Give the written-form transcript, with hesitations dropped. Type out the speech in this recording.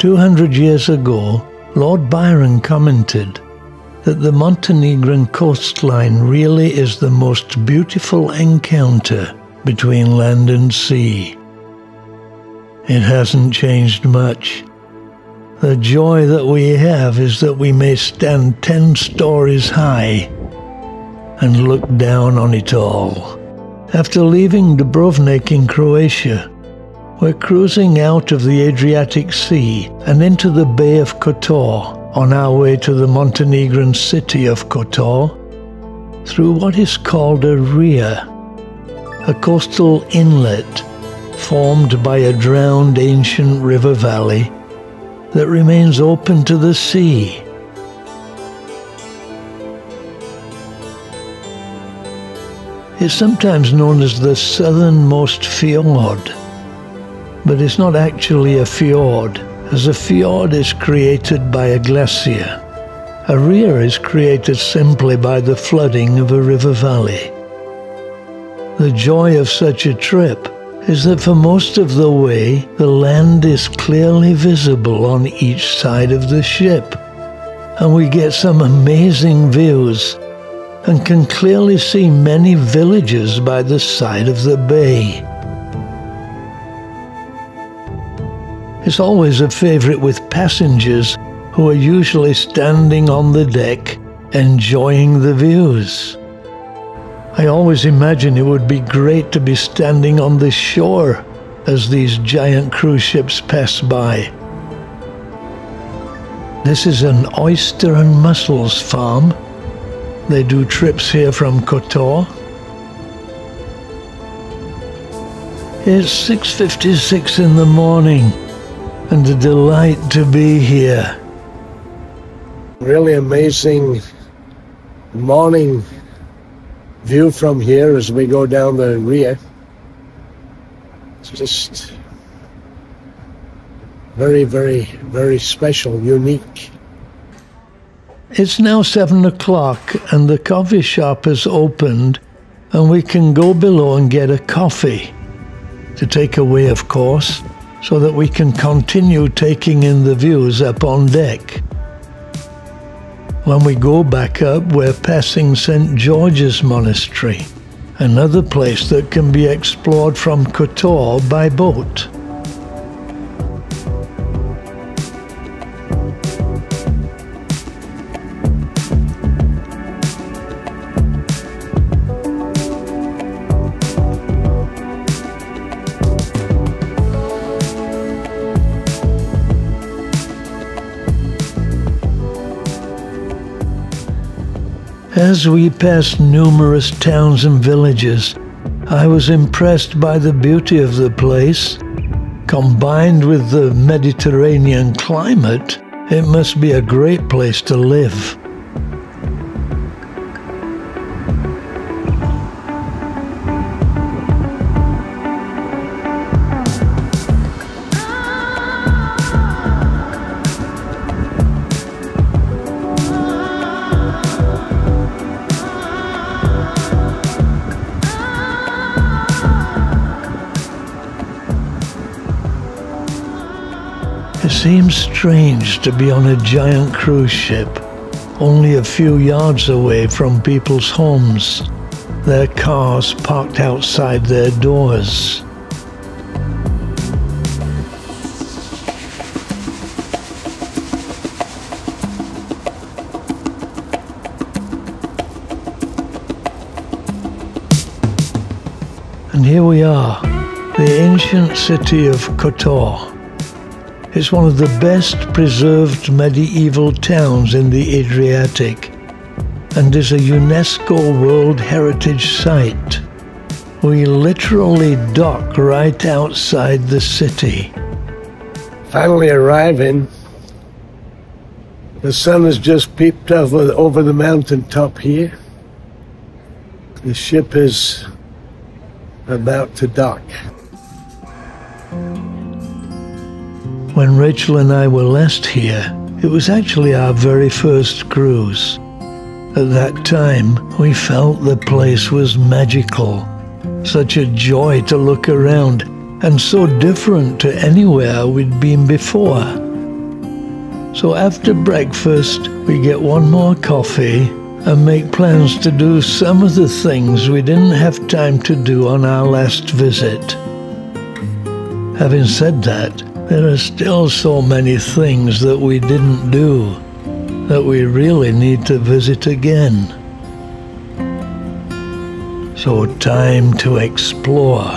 200 years ago, Lord Byron commented that the Montenegrin coastline really is the most beautiful encounter between land and sea. It hasn't changed much. The joy that we have is that we may stand 10 stories high and look down on it all. After leaving Dubrovnik in Croatia, we're cruising out of the Adriatic Sea and into the Bay of Kotor on our way to the Montenegrin city of Kotor through what is called a ria, a coastal inlet formed by a drowned ancient river valley that remains open to the sea. It's sometimes known as the southernmost fjord, but it's not actually a fjord, as a fjord is created by a glacier. A ria is created simply by the flooding of a river valley. The joy of such a trip is that for most of the way, the land is clearly visible on each side of the ship, and we get some amazing views and can clearly see many villages by the side of the bay. It's always a favorite with passengers who are usually standing on the deck enjoying the views. I always imagine it would be great to be standing on the shore as these giant cruise ships pass by. This is an oyster and mussels farm. They do trips here from Kotor. It's 6:56 in the morning, and a delight to be here. Really amazing morning view from here as we go down the ria. It's just very, very, very special, unique. It's now 7 o'clock and the coffee shop has opened, and we can go below and get a coffee. To take away, of course, so that we can continue taking in the views up on deck. When we go back up, we're passing St. George's Monastery, another place that can be explored from Kotor by boat. As we passed numerous towns and villages, I was impressed by the beauty of the place. Combined with the Mediterranean climate, it must be a great place to live. It seems strange to be on a giant cruise ship, only a few yards away from people's homes, their cars parked outside their doors. And here we are, the ancient city of Kotor. It's one of the best preserved medieval towns in the Adriatic and is a UNESCO World Heritage Site. We literally dock right outside the city. Finally arriving. The sun has just peeped over the mountaintop here. The ship is about to dock. When Rachel and I were last here, it was actually our very first cruise. At that time, we felt the place was magical. Such a joy to look around, and so different to anywhere we'd been before. So after breakfast, we get one more coffee and make plans to do some of the things we didn't have time to do on our last visit. Having said that, there are still so many things that we didn't do that we really need to visit again. So time to explore.